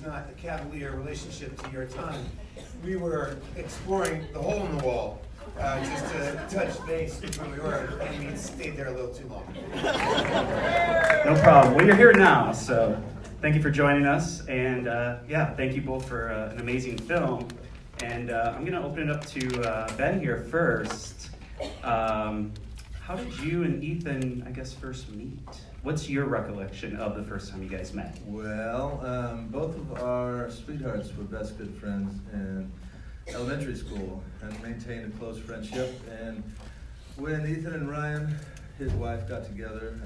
not a cavalier relationship to your time. We were exploring the hole in the wall, just to touch base with where we were, and we stayed there a little too long. No problem. Well, you're here now, so thank you for joining us, and yeah, thank you both for an amazing film. And I'm going to open it up to Ben here first. How did you and Ethan, I guess, first meet? What's your recollection of the first time you guys met? Well, both of our sweethearts were best good friends in elementary school and maintained a close friendship. And when Ethan and Ryan, his wife, got together,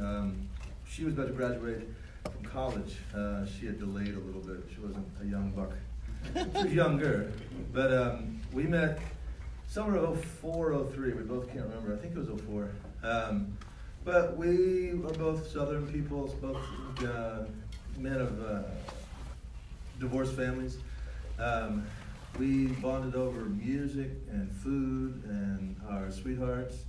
she was about to graduate from college. She had delayed a little bit. She wasn't a young buck. She was younger. But we met summer of 04, 03. We both can't remember. I think it was 04. But we are both Southern peoples, both men of divorced families. We bonded over music and food and our sweethearts.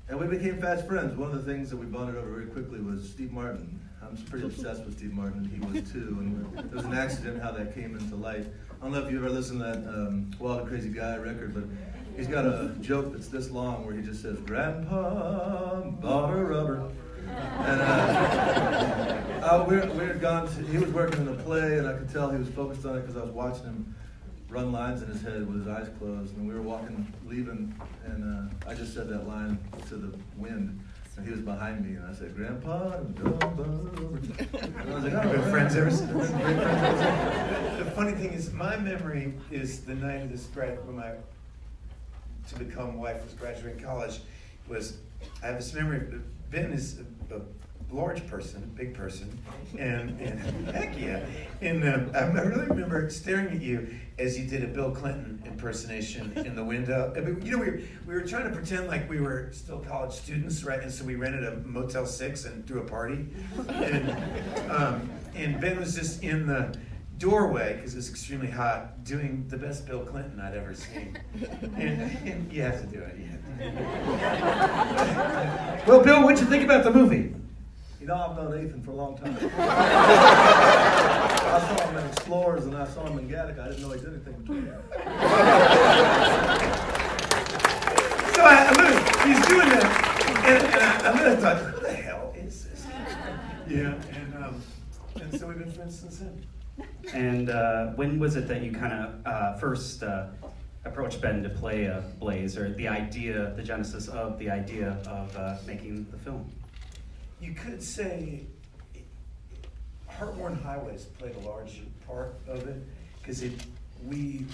And we became fast friends. One of the things that we bonded over very quickly was Steve Martin. I'm pretty obsessed with Steve Martin. He was too. And there was an accident how that came into light. I don't know if you've ever listened to that Wild and Crazy Guy record, but he's got a joke that's this long where he just says, "Grandpa bought a rubber." And we had gone to, he was working in a play, and I could tell he was focused on it because I was watching him run lines in his head with his eyes closed. And we were leaving, and I just said that line to the wind. And he was behind me, and I said, "Grandpa, don't bought a rubber." And I was like, "Oh, Good friends ever since." The funny thing is, my memory is the night of this when my to become wife was graduating college. I have this memory. Ben is a large person, big person, and heck yeah. And I really remember staring at you as you did a Bill Clinton impersonation in the window. I mean, you know, we were trying to pretend like we were still college students, right? And so we rented a Motel 6 and threw a party. And Ben was just in the doorway, because it was extremely hot, doing the best Bill Clinton I'd ever seen. And you have to do it. Well, Bill, what'd you think about the movie? You know, I've known Ethan for a long time. I saw him in Explorers and I saw him in Gattaca. I didn't know he did anything between them. So he's doing that, and I really thought, who the hell is this? Yeah, and so we've been friends since then. And when was it that you kind of first approached Ben to play Blaze, or the genesis of the idea of making the film? You could say Heartworn Highways played a large part of it, because we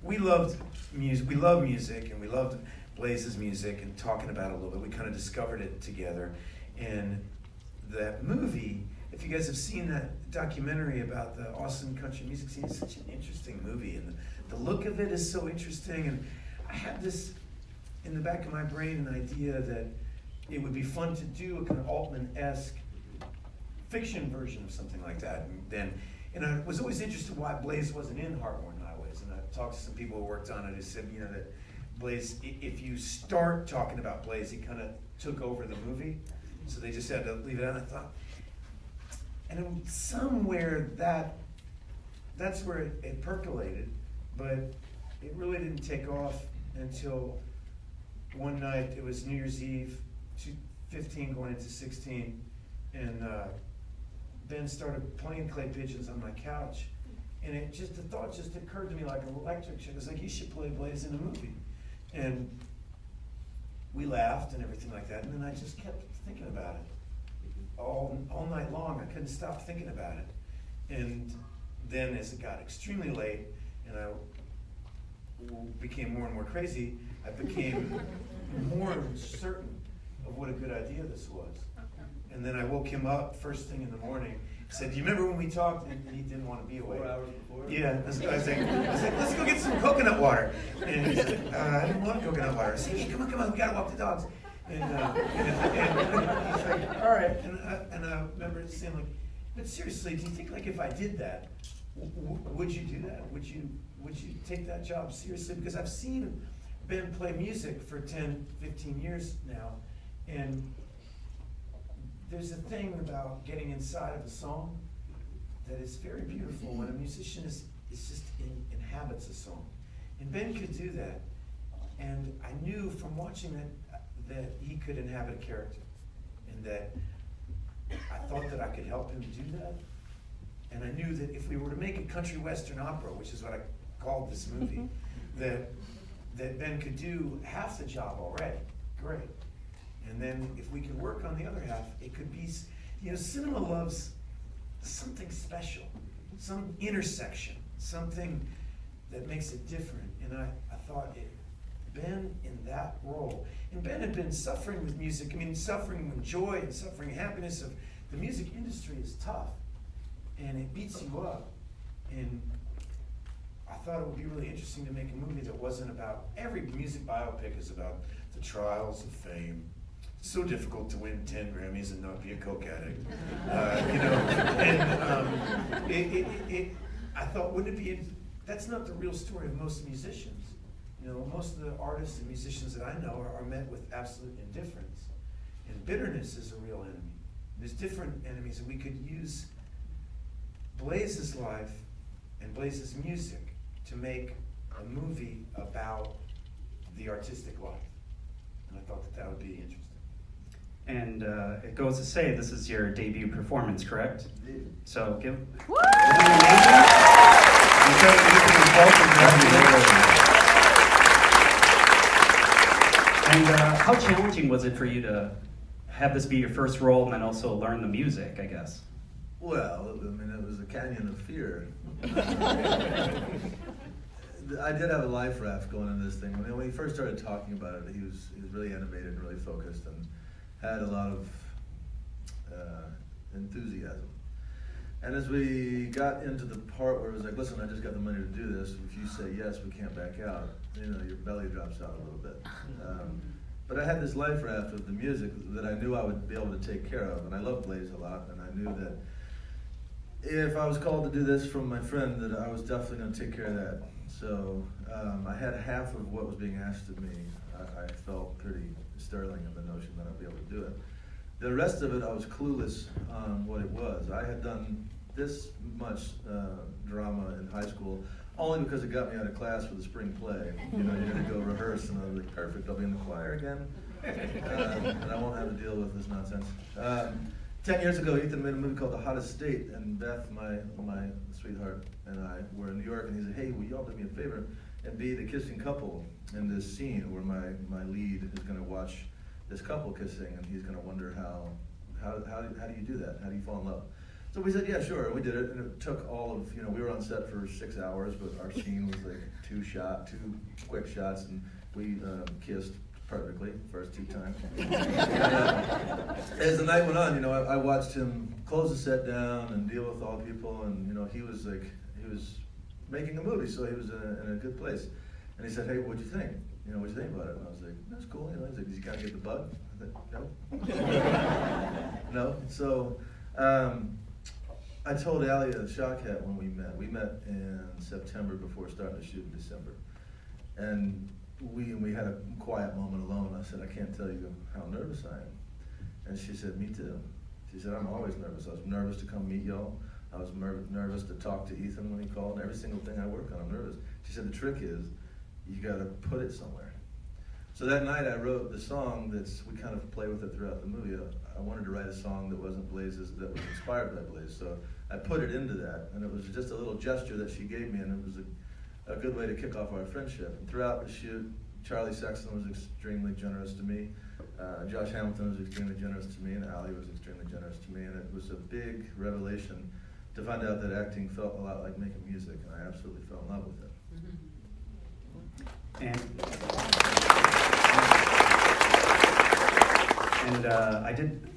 loved music. We love music, and we loved Blaze's music, and talking about it a little bit. We kind of discovered it together, and that movie. If you guys have seen that documentary about the Austin country music scene, it's such an interesting movie, and the look of it is so interesting. And I had this in the back of my brain, an idea that it would be fun to do a kind of Altman-esque fiction version of something like that. And I was always interested why Blaze wasn't in Heartworn Highways. And I talked to some people who worked on it who said, you know, that Blaze, if you start talking about Blaze, he kind of took over the movie, so they just had to leave it out. And I thought. And somewhere that's where it percolated, but it really didn't take off until one night. It was New Year's Eve, 15 going into 16, and Ben started playing clay pigeons on my couch, and the thought just occurred to me like an electric shock. It was like, you should play Blaze in a movie, and we laughed and everything like that, and then I just kept thinking about it. All night long, I couldn't stop thinking about it. And then as it got extremely late and I became more and more crazy, I became more certain of what a good idea this was. And then I woke him up first thing in the morning, said, "Do you remember when we talked?" And he didn't want to be awake. 4 hours before? Yeah, I was like, "Let's go get some coconut water." And he said, "I didn't want coconut water." I said, "Hey, come on, we gotta walk the dogs." And he's like, "All right." And I remember saying, like, "But seriously, do you think, like, if I did that, would you do that? Would you take that job seriously?" Because I've seen Ben play music for 10, 15 years now, and there's a thing about getting inside of a song that it's very beautiful when a musician is just inhabits a song. And Ben could do that. And I knew from watching that he could inhabit a character. And that I thought that I could help him do that. And I knew that if we were to make a country western opera, which is what I called this movie, that Ben could do half the job already. Great. And then if we could work on the other half, it could be, cinema loves something special, some intersection, something that makes it different. And I thought Ben in that role, and Ben had been suffering with music, suffering with joy and suffering happiness of the music industry is tough and it beats you up. And I thought it would be really interesting to make a movie that wasn't about, every music biopic is about the trials of fame. It's so difficult to win 10 Grammys and not be a coke addict. I thought, wouldn't it be, that's not the real story of most musicians. Most of the artists and musicians that I know are met with absolute indifference. And bitterness is a real enemy. There's different enemies, and we could use Blaze's life and Blaze's music to make a movie about the artistic life. And I thought that would be interesting. And it goes to say this is your debut performance, correct? Indeed. So give. Woo! And how challenging was it for you to have this be your first role and then also learn the music, I guess? Well, it was a canyon of fear. I did have a life raft going into this thing. When he first started talking about it, he was really animated and really focused and had a lot of enthusiasm. And as we got into the part where it was like, listen, I just got the money to do this. If you say yes, we can't back out. Your belly drops out a little bit. But I had this life raft of the music that I knew I would be able to take care of. And I love Blaze a lot, and I knew that if I was called to do this from my friend, that I was definitely going to take care of that. So I had half of what was being asked of me. I felt pretty sterling in the notion that I'd be able to do it. The rest of it, I was clueless on what it was. I had done this much drama in high school only because it got me out of class for the spring play. You had to go rehearse, and I was like, perfect, I'll be in the choir again. And I won't have to deal with this nonsense. 10 years ago, Ethan made a movie called The Hottest State, and Beth, my sweetheart, and I were in New York, and he said, hey, will you all do me a favor and be the kissing couple in this scene where my lead is going to watch this couple kissing, and he's going to wonder how do you do that? How do you fall in love? So we said, yeah, sure, and we did it, and it took all of, we were on set for 6 hours, but our scene was like two quick shots, and we kissed perfectly, first 2 times. As the night went on, I watched him close the set down and deal with all the people, and he was making a movie, so he was in a good place. And he said, hey, what'd you think? What'd you think about it? And I was like, that's cool. He's like, did you kind of get the bug? I said, no. No. So I told Alia Shawkat when we met. We met in September before starting to shoot in December. And we had a quiet moment alone. I said, I can't tell you how nervous I am. And she said, me too. She said, I'm always nervous. I was nervous to come meet y'all. I was nervous to talk to Ethan when he called. Every single thing I work on, I'm nervous. She said, the trick is, you gotta put it somewhere. So that night I wrote the song we kind of play with it throughout the movie. I wanted to write a song that wasn't Blaze's, that was inspired by Blaze. So I put it into that, and it was just a little gesture that she gave me, and it was a good way to kick off our friendship. And throughout the shoot, Charlie Sexton was extremely generous to me. Josh Hamilton was extremely generous to me, and Alia was extremely generous to me, and it was a big revelation to find out that acting felt a lot like making music, and I absolutely fell in love with it. And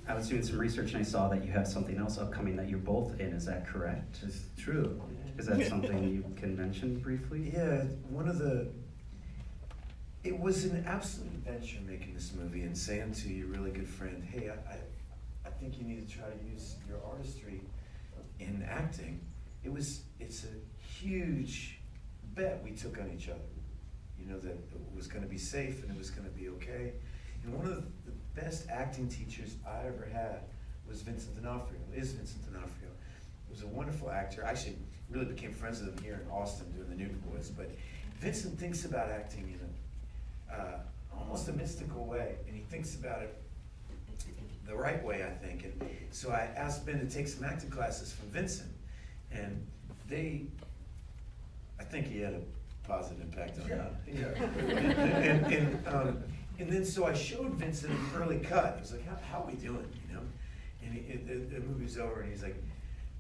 I was doing some research and I saw that you have something else upcoming that you're both in. Is that correct? It's true. Is that something you can mention briefly? Yeah, it was an absolute adventure making this movie and saying to your really good friend, hey, I think you need to try to use your artistry in acting. It's a huge bet we took on each other. That it was going to be safe and it was going to be okay. And one of the best acting teachers I ever had was Vincent D'Onofrio. was a wonderful actor. I actually really became friends with him here in Austin doing the Newton Boys. But Vincent thinks about acting in almost a mystical way, and he thinks about it the right way, I think. And so I asked Ben to take some acting classes from Vincent, and I think he had a positive impact on me. And then so I showed Vincent an early cut. I was like, how are we doing, you know? And the movie's over, and he's like,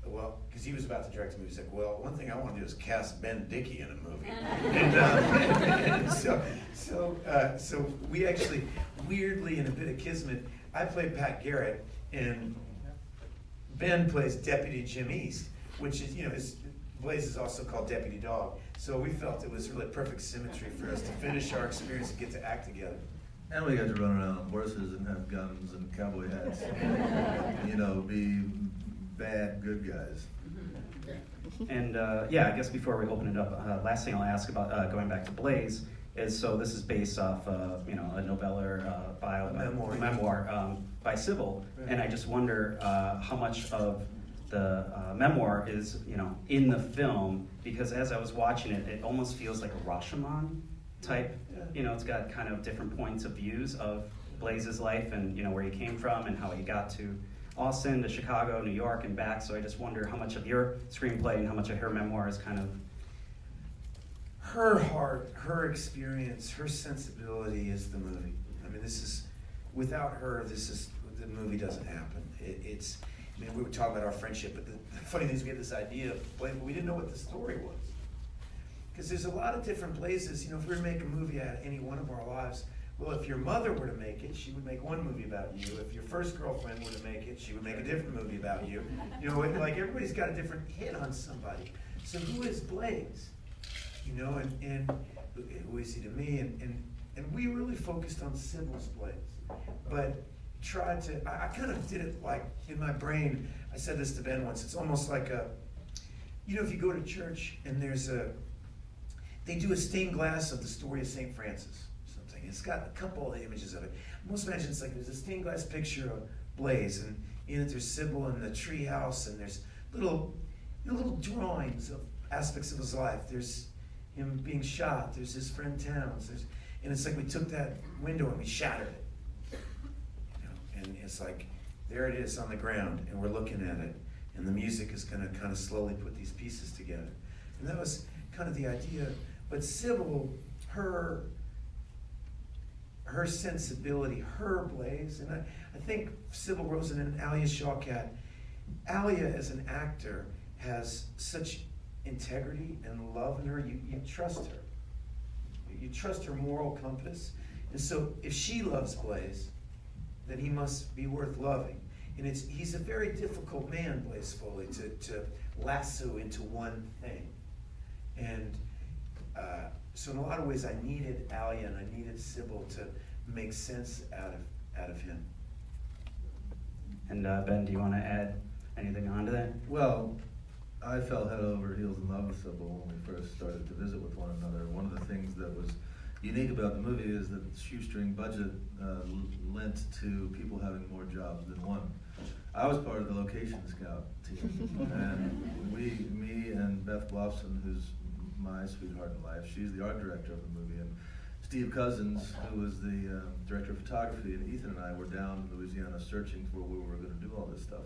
well, because he was about to direct a movie, he's like, well, one thing I want to do is cast Ben Dickey in a movie. And so we actually, weirdly, in a bit of kismet, I played Pat Garrett, and Ben plays Deputy Jim East, which is, Blaze is also called Deputy Dog. So we felt it was really perfect symmetry for us to finish our experience and get to act together. And we got to run around on horses and have guns and cowboy hats. Be bad good guys. And I guess before we open it up, last thing I'll ask about going back to Blaze is, so this is based off a novellar memoir by Sybil, Right. and I just wonder how much of the memoir is in the film, because as I was watching it, it almost feels like a Rashomon type. Yeah. It's got kind of different points of views of Blaze's life and where he came from and how he got to Austin, to Chicago, New York, and back. So I just wonder how much of your screenplay and how much of her memoir is kind of her heart, her experience, her sensibility is the movie. I mean, without her, the movie doesn't happen. We were talking about our friendship, but the funny thing is we had this idea of Blaze, but we didn't know what the story was. Because there's a lot of different Blazes. If we were to make a movie out of any one of our lives, well, if your mother were to make it, she would make one movie about you. If your first girlfriend were to make it, she would make a different movie about you. Like everybody's got a different hit on somebody. So who is Blaze? And who is he to me? And we really focused on Sybil's Blaze, but tried to. I kind of did it like in my brain. I said this to Ben once. It's almost like if you go to church and they do a stained glass of the story of St. Francis. It's got a couple of images of it. Most imagine it's like there's a stained glass picture of Blaze, and in it there's Sybil in the treehouse, and there's little drawings of aspects of his life. There's him being shot. There's his friend Towns. And it's like we took that window and we shattered it. And it's like there it is on the ground, and we're looking at it, and the music is going to kind of slowly put these pieces together. And that was kind of the idea. But Sybil, her sensibility, her Blaze, and I think Sybil Rosen and Alia Shawkat, Alia as an actor has such integrity and love in her. You trust her. You trust her moral compass. And so if she loves Blaze, then he must be worth loving. And he's a very difficult man, Blaze Foley, to lasso into one thing. And so in a lot of ways, I needed Alia and I needed Sybil to make sense out of him. And Ben, do you want to add anything onto that? Well, I fell head over heels in love with Sybil when we first started to visit with one another. One of the things that was unique about the movie is that the shoestring budget lent to people having more jobs than one. I was part of the location scout team, and me and Beth Blofson, who's my sweetheart in life, she's the art director of the movie, and Steve Cousins, who was the director of photography, and Ethan and I were down in Louisiana searching for where we were going to do all this stuff.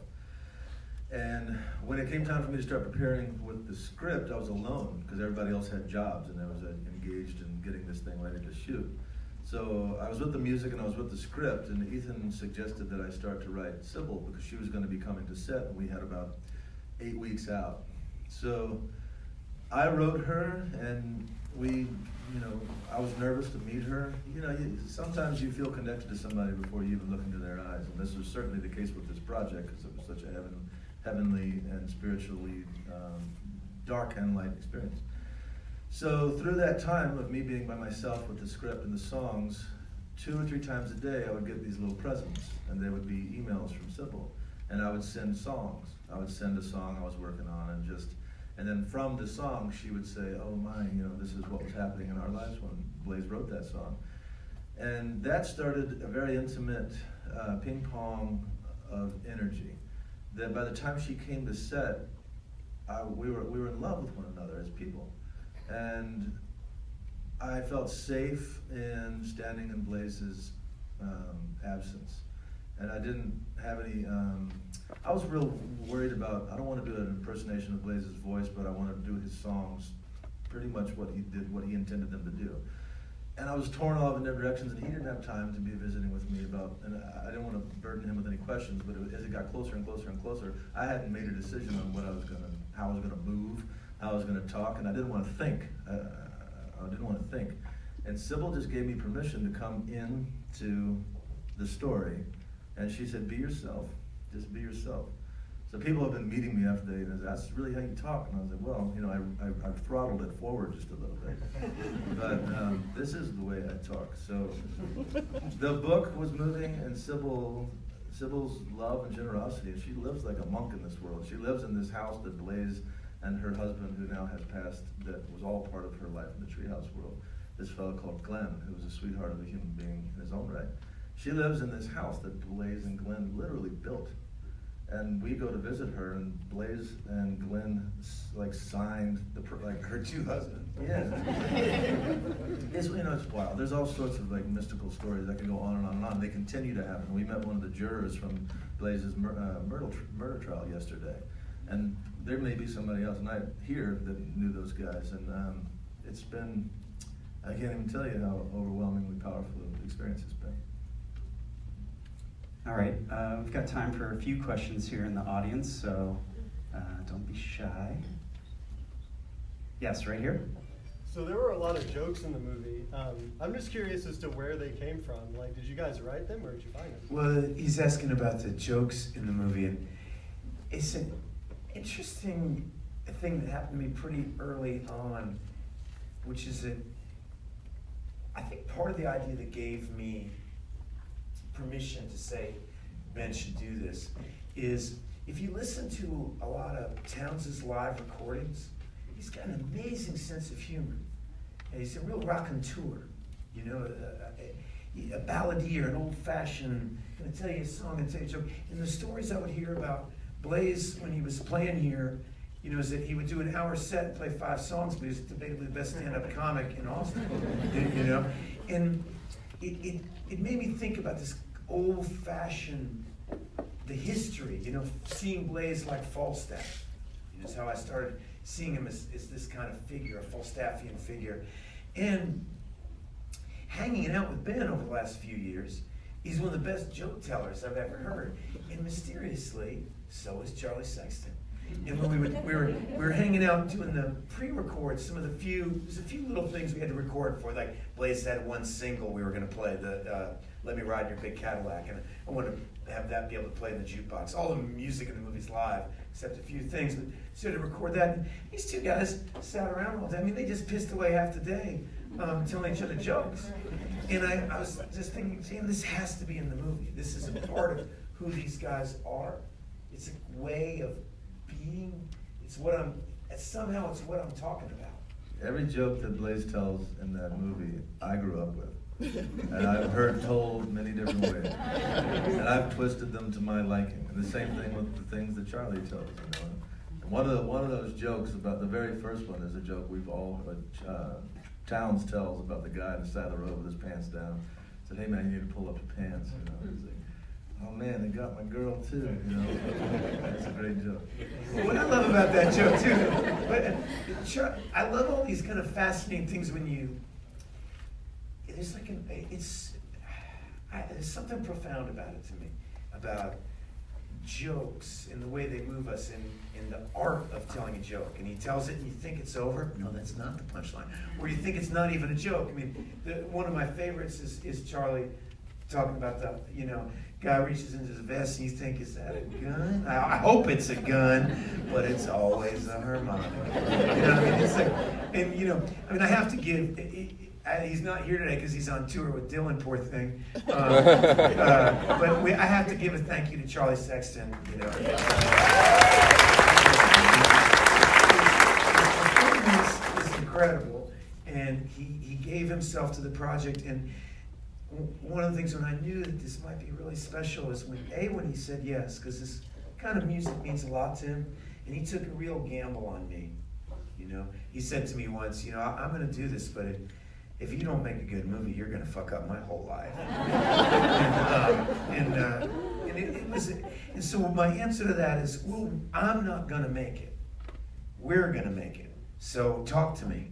And when it came time for me to start preparing with the script, I was alone because everybody else had jobs and I was engaged in getting this thing ready to shoot. So I was with the music and I was with the script, and Ethan suggested that I start to write Sybil because she was going to be coming to set, and we had about 8 weeks out. So I wrote her, and I was nervous to meet her. Sometimes you feel connected to somebody before you even look into their eyes, and this was certainly the case with this project because it was such a heavenly and spiritually dark and light experience. So through that time of me being by myself with the script and the songs, 2 or 3 times a day I would get these little presents, and they would be emails from Sybil, and I would send songs. I would send a song I was working on, and then from the song she would say, oh my, this is what was happening in our lives when Blaze wrote that song. And that started a very intimate ping pong of energy that by the time she came to set, we were in love with one another as people, and I felt safe in standing in Blaze's absence, and I didn't have any. I was real worried about. I don't want to do an impersonation of Blaze's voice, but I want to do his songs, pretty much what he did, what he intended them to do. And I was torn off in different directions, and he didn't have time to be visiting with me about. And I didn't want to burden him with any questions, but as it got closer and closer and closer, I hadn't made a decision on what I was gonna, how I was gonna move, how I was gonna talk, and I didn't want to think. I didn't want to think. And Sybil just gave me permission to come in the story, and she said, "Be yourself, just be yourself." So people have been meeting me after they, "That's really how you talk," and I was like, "Well, you know, I throttled it forward just a little bit, but this is the way I talk." So the book was moving, and Sybil's love and generosity, and she lives like a monk in this world. She lives in this house that Blaze and her husband, who now has passed, that was all part of her life in the treehouse world. This fellow called Glenn, who was a sweetheart of a human being in his own right. She lives in this house that Blaze and Glenn literally built. And we go to visit her, and Blaze and Glenn like signed like Her two husbands. yeah. It's, you know, it's wild. There's all sorts of like mystical stories that can go on and on and on. They continue to happen. We met one of the jurors from Blaze's murder trial yesterday, and there may be somebody else not here that knew those guys. And it's been, I can't even tell you how overwhelmingly powerful the experience has been. All right, we've got time for a few questions here in the audience, so don't be shy. Yes, right here. So there were a lot of jokes in the movie. I'm just curious as to where they came from. Like, did you guys write them, or did you find them? Well, he's asking about the jokes in the movie, and it's an interesting thing that happened to me pretty early on, which is that I think part of the idea that gave me permission to say Ben should do this is if you listen to a lot of Towns' live recordings, he's got an amazing sense of humor, and he's a real raconteur, you know, a balladeer, an old-fashioned, gonna tell you a song and tell you a joke. And the stories I would hear about Blaze when he was playing here, you know, is that he would do an hour set and play 5 songs, but he was debatably the best stand-up comic in Austin, you know? And it made me think about this old-fashioned, the history, you know, seeing Blaze like Falstaff. You know, is how I started seeing him as this kind of figure, a Falstaffian figure. And hanging out with Ben over the last few years, he's one of the best joke tellers I've ever heard. And mysteriously, so is Charlie Sexton. And when we were hanging out doing the pre-record, there's a few little things we had to record for. Like Blaze had one single we were going to play, the "Let Me Ride in Your Big Cadillac," and I wanted to have that be able to play in the jukebox. All the music in the movie's live, except a few things. But so to record that, and these two guys sat around all day. I mean, they just pissed away half the day telling each other jokes. And I was just thinking, damn, this has to be in the movie. This is a part of who these guys are. It's a way of being. It's what I'm talking about. Every joke that Blaze tells in that movie, I grew up with. And I've heard told many different ways. And I've twisted them to my liking. And the same thing with the things that Charlie tells, you know. And one of those jokes about the very first one is a joke we've all heard. Towns tells about the guy on the side of the road with his pants down. Said, "Hey man, you need to pull up your pants," you know. He's like, "Oh man, they got my girl too," you know. That's a great joke. What I love about that joke too, I love all these kind of fascinating things when there's like there's something profound about it to me, about jokes and the way they move us in the art of telling a joke. And he tells it and you think it's over. No, that's not the punchline. Or you think it's not even a joke. I mean, one of my favorites is Charlie talking about the, you know, guy reaches into his vest and you think, is that a gun? I hope it's a gun, but it's always a harmonica. You know what I mean? It's like, and you know, I mean, I have to give, he's not here today because he's on tour with Dylan, poor thing. But I have to give a thank you to Charlie Sexton, you know. It's incredible, and he gave himself to the project. And one of the things when I knew that this might be really special is when he said yes, because this kind of music means a lot to him, And he took a real gamble on me, you know. He said to me once, you know, I'm gonna do this, but if you don't make a good movie, you're gonna fuck up my whole life. And so my answer to that is, well, I'm not gonna make it. We're gonna make it. So talk to me,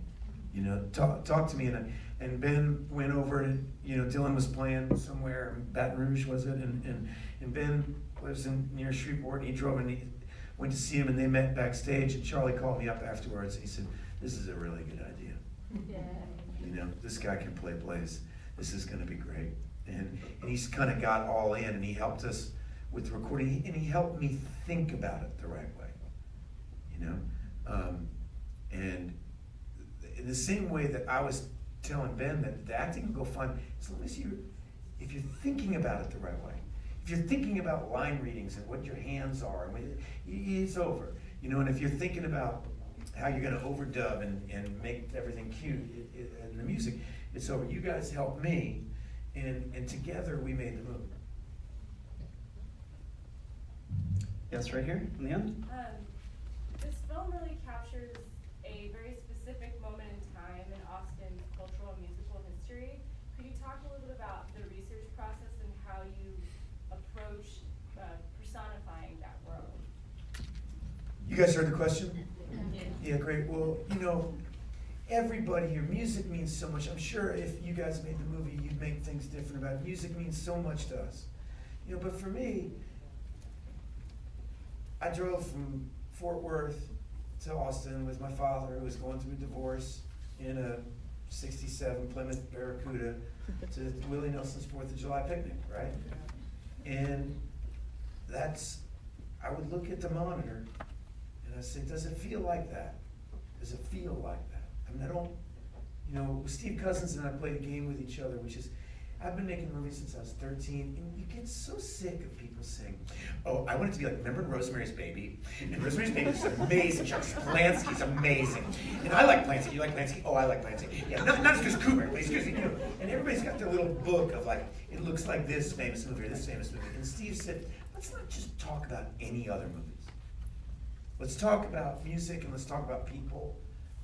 you know, talk to me. And Ben went over and, you know, Dylan was playing somewhere in Baton Rouge, was it? And Ben lives near Shreveport, and he drove and he went to see him, and they met backstage, and Charlie called me up afterwards, and he said, this is a really good idea. Yeah. You know, this guy can play Blaze. This is gonna be great. And he's kind of got all in, and he helped us with the recording, and he helped me think about it the right way, you know? And in the same way that I was telling Ben that the acting will go fine, as long as if you're thinking about it the right way, if you're thinking about line readings and what your hands are, and it's over, you know. And if you're thinking about how you're going to overdub and make everything cute in the music, it's over. You guys helped me, and together we made the movie. Yes, right here in the end. This film really captures a very specific moment in time in Austin's cultural and musical history. Could you talk a little bit about the research process and how you approach personifying that world? You guys heard the question? Yeah, great. Well, you know, everybody here, music means so much. I'm sure if you guys made the movie, you'd make things different about it. Music means so much to us. You know, but for me, I drove from Fort Worth to Austin with my father, who was going through a divorce, in a '67 Plymouth Barracuda to Willie Nelson's 4th of July picnic, right? And I would look at the monitor and I'd say, does it feel like that? Does it feel like that? I mean, I don't, you know, Steve Cousins and I played a game with each other, which is, I've been making movies since I was 13, and you get so sick of people saying, oh, I want it to be like, remember Rosemary's Baby? And Rosemary's Baby is amazing. Chuck Polanski's amazing. And I like Polanski. You like Polanski? Oh, I like Polanski. Yeah, not just because Kubrick, but it's because, you know, and everybody's got their little book of like, it looks like this famous movie or this famous movie. And Steve said, let's not just talk about any other movies. Let's talk about music, and let's talk about people,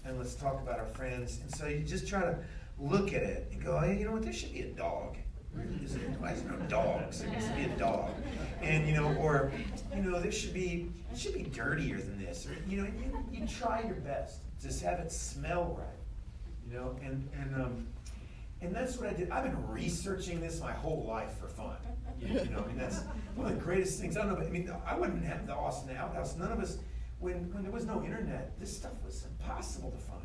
and let's talk about our friends. And so you just try to look at it and go, hey, you know what, there should be a dog. Why is there no dogs? There needs to be a dog. And, you know, or, you know, it should be dirtier than this. Or, you know, you try your best. Just have it smell right. You know, and that's what I did. I've been researching this my whole life for fun. You know, I mean, that's one of the greatest things. I don't know, but I mean, I wouldn't have the Austin Outlaw. None of us, when there was no internet, this stuff was impossible to find.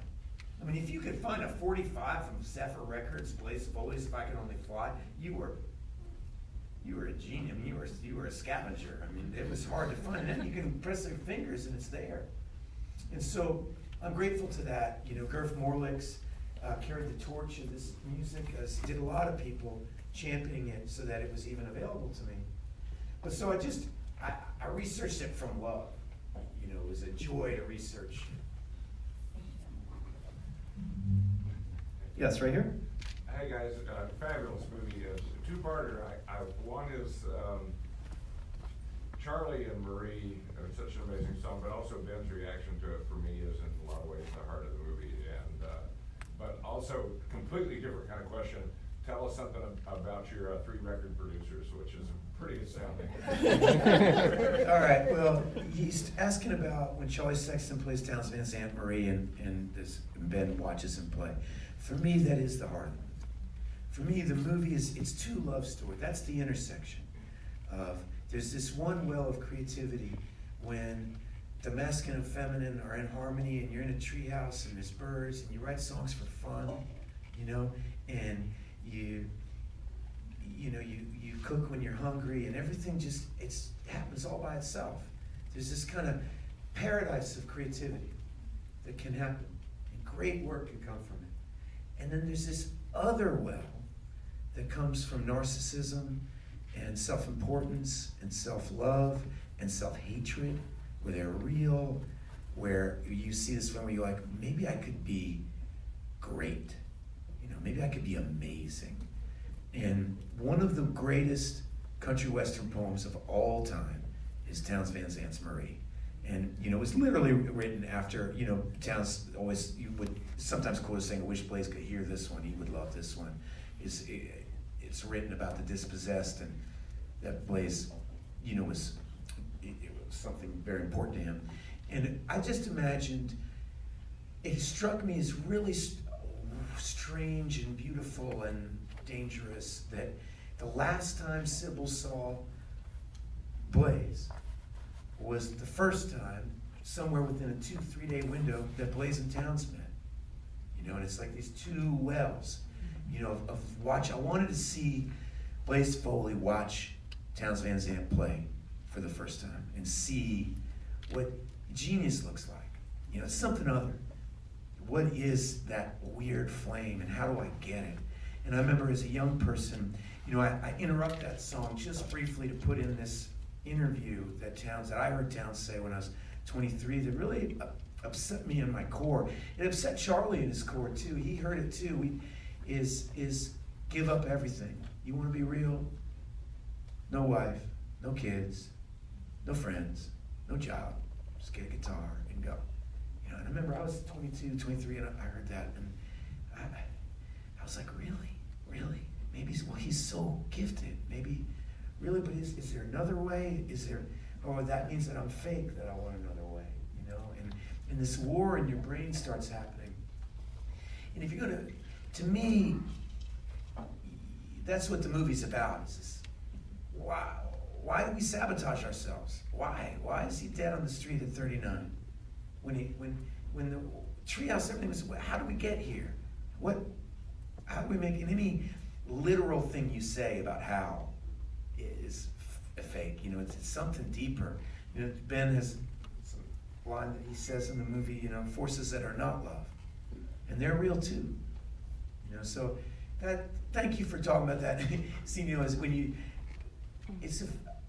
I mean, if you could find a 45 from Zephyr Records, Blaze Foley's If I Could Only Fly, you were a genius. I mean, you were a scavenger. I mean, it was hard to find. And then you can press your fingers and it's there. And so I'm grateful to that. You know, Gerf Morlix carried the torch of this music, as did a lot of people championing it so that it was even available to me. But so I researched it from love. You know, it was a joy to research. Yes, right here. Hey guys, fabulous movie. It's a two-parter. One is Charlie and Marie, such an amazing song, but also Ben's reaction to it for me is in a lot of ways the heart of the movie. And but also completely different kind of question. Tell us something about your 3 record producers, which is pretty astounding. All right, well, he's asking about when Charlie Sexton plays Townes Van Zandt Marie and Ben watches him play. For me, that is the heart of the movie. For me, the movie it's 2 love stories. That's the intersection of, there's this one well of creativity when the masculine and feminine are in harmony, and you're in a treehouse and there's birds, and you write songs for fun, you know, and you cook when you're hungry, and everything just, it happens all by itself. There's this kind of paradise of creativity that can happen, and great work can come from it. And then there's this other well that comes from narcissism and self-importance and self-love and self-hatred, where they're real, where you see this film where you're like, maybe I could be great, you know, maybe I could be amazing. And one of the greatest country western poems of all time is Townes Van Zandt's Marie. And, you know, it was literally written after, you know, Towns always, you would sometimes quote a saying, I wish Blaze could hear this one, he would love this one. It's written about the dispossessed, and that Blaze, you know, it was something very important to him. And I just imagined, it struck me as really strange and beautiful and dangerous that the last time Sybil saw Blaze was the first time, somewhere within a 2-3 day window, that Blaze and Towns met. You know, and it's like these two wells, you know, of watch. I wanted to see Blaze Foley watch Townes Van Zandt play for the first time and see what genius looks like. You know, it's something other. What is that weird flame, and how do I get it? And I remember as a young person, you know, I interrupt that song just briefly to put in this interview that I heard Townes say when I was 23 that really upset me in my core. It upset Charlie in his core too. He heard it too. Is give up everything. You want to be real? No wife, no kids, no friends, no job. Just get a guitar and go. You know, and I remember I was 22, 23, and I heard that, and I was like, really? Maybe he's so gifted. Maybe, really, but is there another way? Or that means that I'm fake, that I want another way, you know? And this war in your brain starts happening. And if you're gonna, to me, that's what the movie's about. It's this, why do we sabotage ourselves? Why? Why is he dead on the street at 39? When the treehouse, everything was, how do we get here? How do we make it? Any literal thing you say about how is fake, you know, it's something deeper. You know, Ben has some line that he says in the movie, you know, forces that are not love, and they're real too. You know, so thank you for talking about that. See, you know,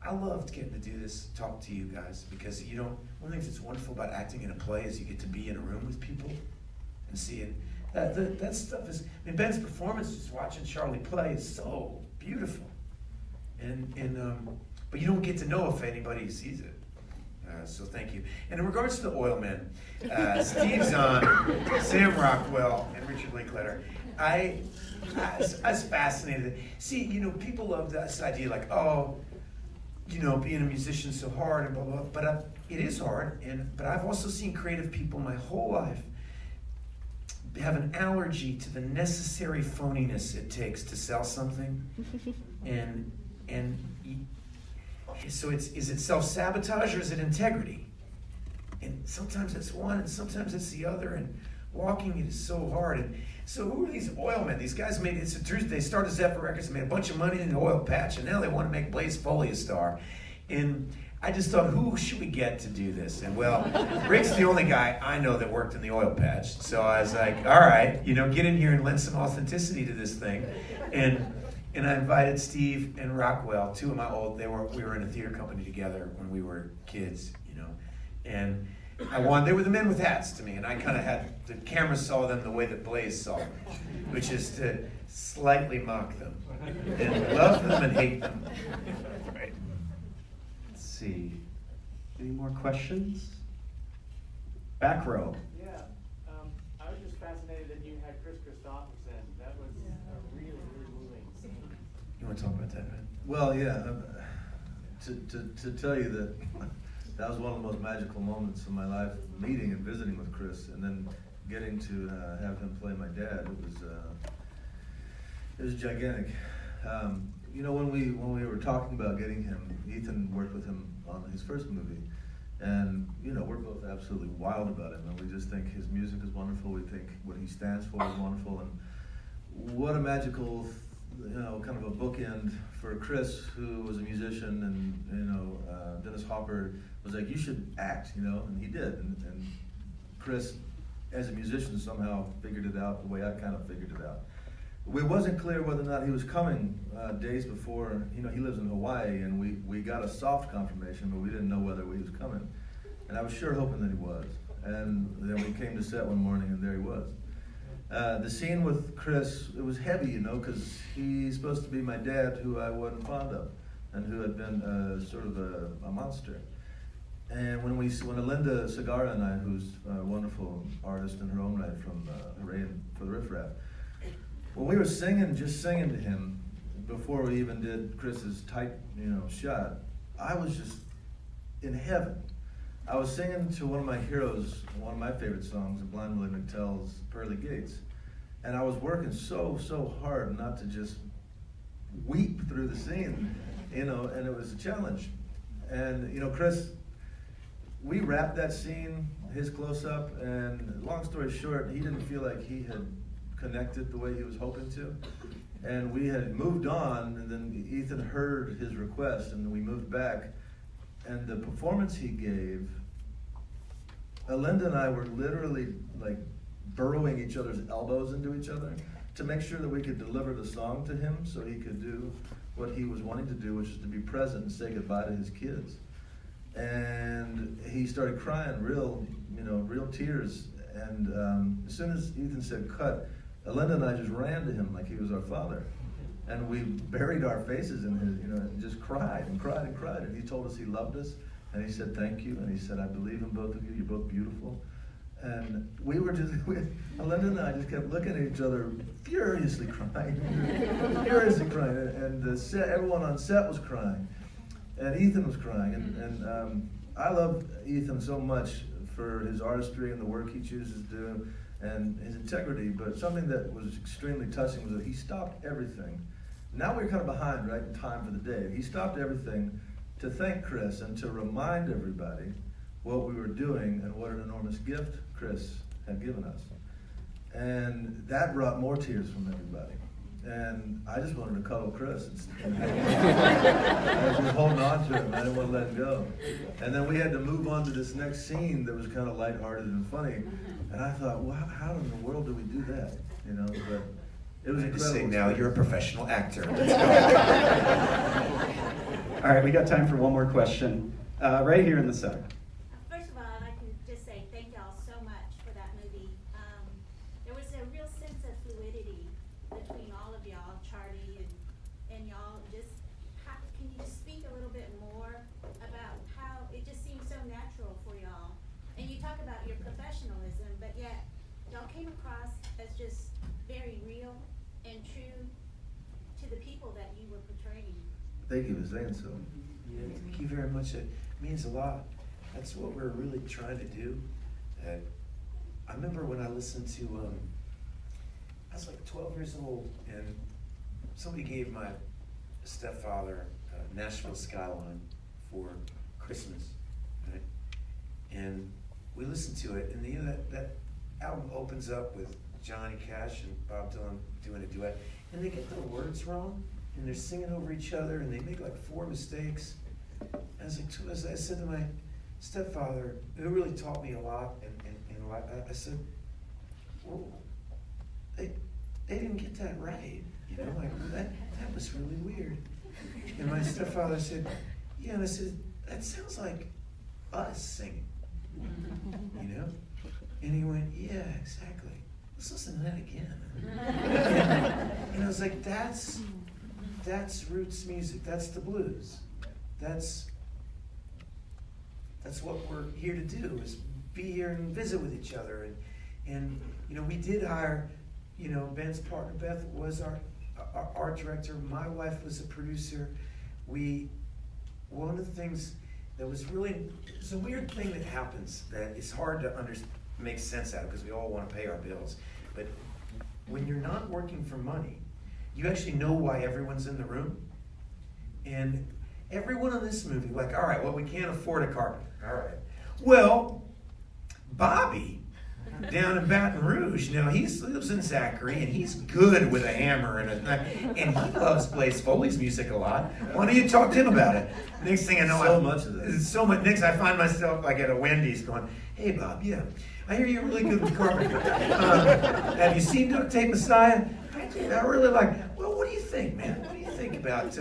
I loved getting to do this, talk to you guys, because one of the things that's wonderful about acting in a play is you get to be in a room with people and see it. That stuff is, I mean, Ben's performance, just watching Charlie play, is so beautiful. But you don't get to know if anybody sees it. So thank you. And in regards to the Oil Men, Steve Zahn, Sam Rockwell, and Richard Linklater, I was fascinated. See, you know, people love this idea like, oh, you know, being a musician is so hard and blah, blah, blah. But it is hard. But I've also seen creative people my whole life have an allergy to the necessary phoniness it takes to sell something. And so is it self-sabotage or is it integrity? And sometimes it's one and sometimes it's the other, and walking it is so hard. And so who are these oil men? These guys they started Zephyr Records and made a bunch of money in the oil patch, and now they want to make Blaze Foley a star. And I just thought, who should we get to do this? And well, Rick's the only guy I know that worked in the oil patch. So I was like, all right, you know, get in here and lend some authenticity to this thing. And I invited Steve and Rockwell, two of my we were in a theater company together when we were kids, you know. And they were the men with hats to me, and I kind of had, the camera saw them the way that Blaze saw them, which is to slightly mock them, and love them and hate them. Right. Let's see. Any more questions? Back row. Yeah, I was just fascinated that you had Chris Christopherson. That was a really, really moving scene. You want to talk about that, man? Well, yeah, to tell you that was one of the most magical moments of my life, meeting and visiting with Chris, and then getting to have him play my dad. It was gigantic. You know, when we were talking about getting him, Ethan worked with him on his first movie, and you know, we're both absolutely wild about him, and we just think his music is wonderful. We think what he stands for is wonderful, and what a magical, you know, kind of a bookend for Chris, who was a musician, and you know, Dennis Hopper was like, you should act, you know, and he did, and Chris, as a musician, somehow figured it out the way I kind of figured it out. It wasn't clear whether or not he was coming days before. You know, he lives in Hawaii, and we got a soft confirmation, but we didn't know whether he was coming. And I was sure hoping that he was. And then we came to set one morning, and there he was. The scene with Chris, it was heavy, you know, because he's supposed to be my dad, who I wasn't fond of, and who had been sort of a monster. And when Alinda Segarra and I, who's a wonderful artist in her own right from Hooray for the Riff Raff, when we were just singing to him, before we even did Chris's tight, shot, I was just in heaven. I was singing to one of my heroes, one of my favorite songs, Blind Willie McTell's Pearly Gates. And I was working so hard not to just weep through the scene, and it was a challenge. And, Chris, we wrapped that scene, his close-up, and long story short, he didn't feel like he had connected the way he was hoping to. And we had moved on, and then Ethan heard his request, and we moved back. And the performance he gave, Alinda and I were literally like burrowing each other's elbows into each other to make sure that we could deliver the song to him so he could do what he was wanting to do, which is to be present and say goodbye to his kids. And he started crying, real tears. And as soon as Ethan said cut, Alinda and I just ran to him like he was our father. And we buried our faces in his, and just cried and cried and cried. And he told us he loved us. And he said, thank you. And he said, I believe in both of you. You're both beautiful. And we were just, Alinda and I just kept looking at each other, furiously crying. And the set, everyone on set was crying. And Ethan was crying. And I love Ethan so much for his artistry and the work he chooses to do and his integrity. But something that was extremely touching was that he stopped everything. Now we're kind of behind, right, in time for the day. He stopped everything to thank Chris and to remind everybody what we were doing and what an enormous gift Chris had given us. And that brought more tears from everybody. And I just wanted to cuddle Chris. I was just holding on to him. I didn't want to let him go. And then we had to move on to this next scene that was kind of lighthearted and funny. And I thought, well, how in the world do we do that? But it was incredible. Say now you're a professional actor. Let's go. All right, we got time for one more question. Right here in the center. First of all, I'd like to just say thank y'all so much for that movie. There was a real sense of fluidity between all of y'all, Charlie and y'all. Can you just speak a little bit more about how it just seems so natural for y'all? And you talk about your professionalism, but yet y'all came across as just very real and true to the people that you were portraying. Thank you for saying so. Yeah, thank you very much. It means a lot. That's what we're really trying to do. I remember when I listened to, I was like 12 years old, and somebody gave my stepfather Nashville Skyline for Christmas, right? And we listened to it, and that album opens up with Johnny Cash and Bob Dylan doing a duet, and they get the words wrong, and they're singing over each other, and they make like 4 mistakes. As I said to my stepfather, who really taught me a lot, and I said, well, they didn't get that right, like that was really weird. And my stepfather said, yeah, and I said, that sounds like us singing, And he went, yeah, exactly. Let's listen to that again. And I was like, that's roots music. That's the blues. That's what we're here to do, is be here and visit with each other. And we did hire, Ben's partner Beth was our art director. My wife was a producer. One of the things that was really, it's a weird thing that happens that it's hard to make sense out of, because we all want to pay our bills. But when you're not working for money, you actually know why everyone's in the room. And everyone in this movie, like, all right, well, we can't afford a carpenter. All right. Well, Bobby down in Baton Rouge, he lives in Zachary, and he's good with a hammer and he loves Blaze Foley's music a lot. Why don't you talk to him about it? Next thing I know, much of this. So much. Next, I find myself like at a Wendy's going, "Hey, Bob, yeah, I hear you're really good with carpentry. Have you seen Duct Tape Messiah? I did. I really like. Well, what do you think, man? What do you think about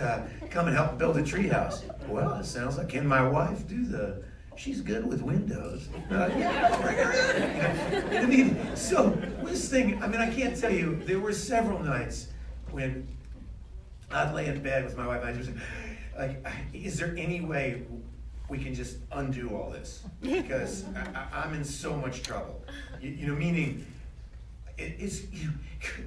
coming help build a treehouse? Well, it sounds like, can my wife do she's good with windows. Yeah, bring her in. So this thing, I can't tell you, there were several nights when I'd lay in bed with my wife and I'd just like, is there any way we can just undo all this because I'm in so much trouble. You know, meaning it's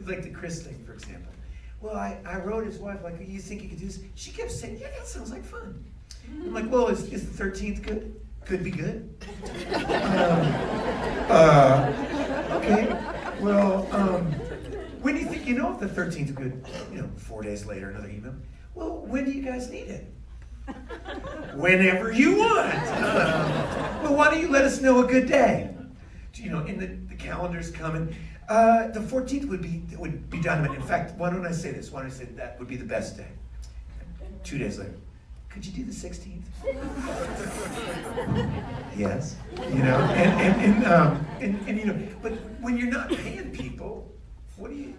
like the Chris thing, for example. Well, I wrote his wife, like, you think you could do this? She kept saying, yeah, that sounds like fun. I'm like, well, is the 13th good? Could be good. Okay. Well, when do you think you know if the 13th is good? 4 days later, another email. Well, when do you guys need it? Whenever you want. Well, why don't you let us know a good day? And the calendar's coming. The 14th would be dynamite. In fact, why don't I say this? Why don't I say that would be the best day? 2 days later. Could you do the 16th? Yes. But when you're not paying people, what do you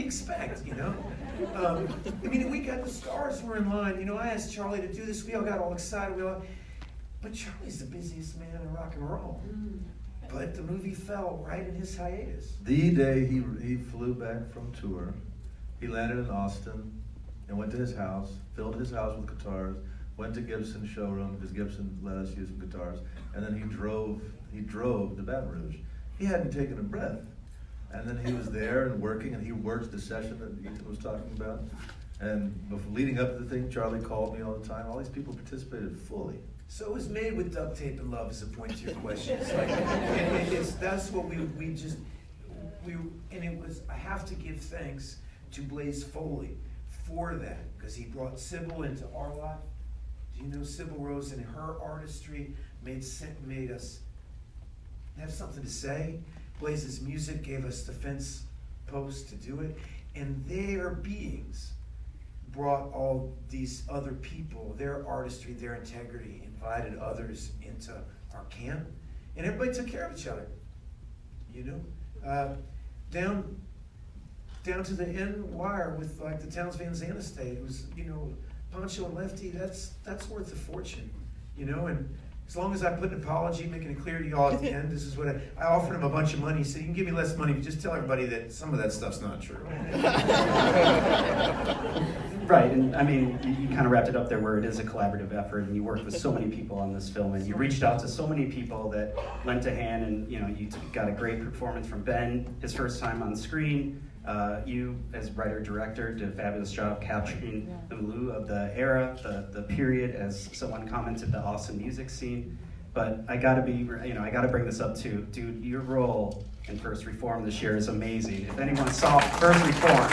expect? We got the stars were in line. I asked Charlie to do this. We all got all excited. But Charlie's the busiest man in rock and roll. But the movie fell right in his hiatus. The day he flew back from tour, he landed in Austin and went to his house, filled his house with guitars, went to Gibson's showroom because Gibson let us use some guitars, and then he drove to Baton Rouge. He hadn't taken a breath. And then he was there and working, and he worked the session that Ethan was talking about. And leading up to the thing, Charlie called me all the time. All these people participated fully. So it was made with duct tape and love, as a point to your question. That's what I have to give thanks to Blaze Foley for that, because he brought Sybil into our life. Do you know Sybil Rosen? Her artistry made us have something to say. Blaze's music gave us the fence post to do it, and their beings brought all these other people, their artistry, their integrity, invited others into our camp, and everybody took care of each other. Down to the end wire with like the Towns Van Zandt estate. It was, Poncho and Lefty, that's worth a fortune, and as long as I put an apology, making it clear to y'all at the end, this is what I offered him a bunch of money. He said, you can give me less money, but just tell everybody that some of that stuff's not true. Right, and I mean, you kind of wrapped it up there where it is a collaborative effort, and you worked with so many people on this film, and you reached out to so many people that lent a hand, and you got a great performance from Ben, his first time on screen. You, as writer-director, did a fabulous job capturing the milieu of the era, the period, as someone commented, the Austin music scene. But I gotta bring this up too. Dude, your role in First Reform this year is amazing. If anyone saw First Reform,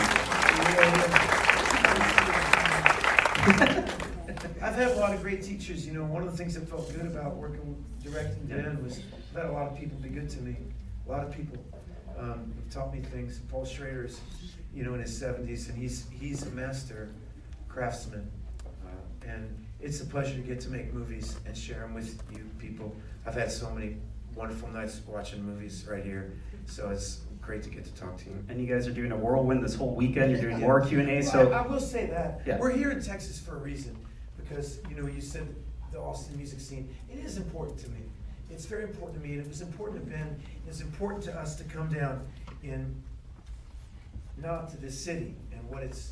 I've had a lot of great teachers. One of the things that felt good about directing Ben was I've had a lot of people be good to me. A lot of people have taught me things. Paul Schrader's, in his 70s, and he's a master craftsman. And it's a pleasure to get to make movies and share them with you people. I've had so many wonderful nights watching movies right here, so it's great to get to talk to you. and you guys are doing a whirlwind this whole weekend. You're doing more Q&A. So I will say that yeah. We're here in Texas for a reason, because you said the Austin music scene. It is important to me. It's very important to me, and it was important to Ben. It's important to us to come down not to this city and what it's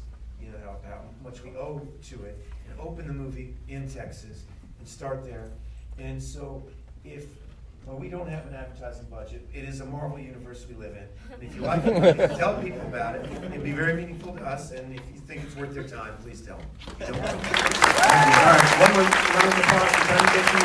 how much we owe to it, and open the movie in Texas and start there. And so we don't have an advertising budget. It is a Marvel universe we live in. And if you like it, tell people about it. It'd be very meaningful to us, and if you think it's worth their time, please tell them. All right, one more applause for Ben Dickey.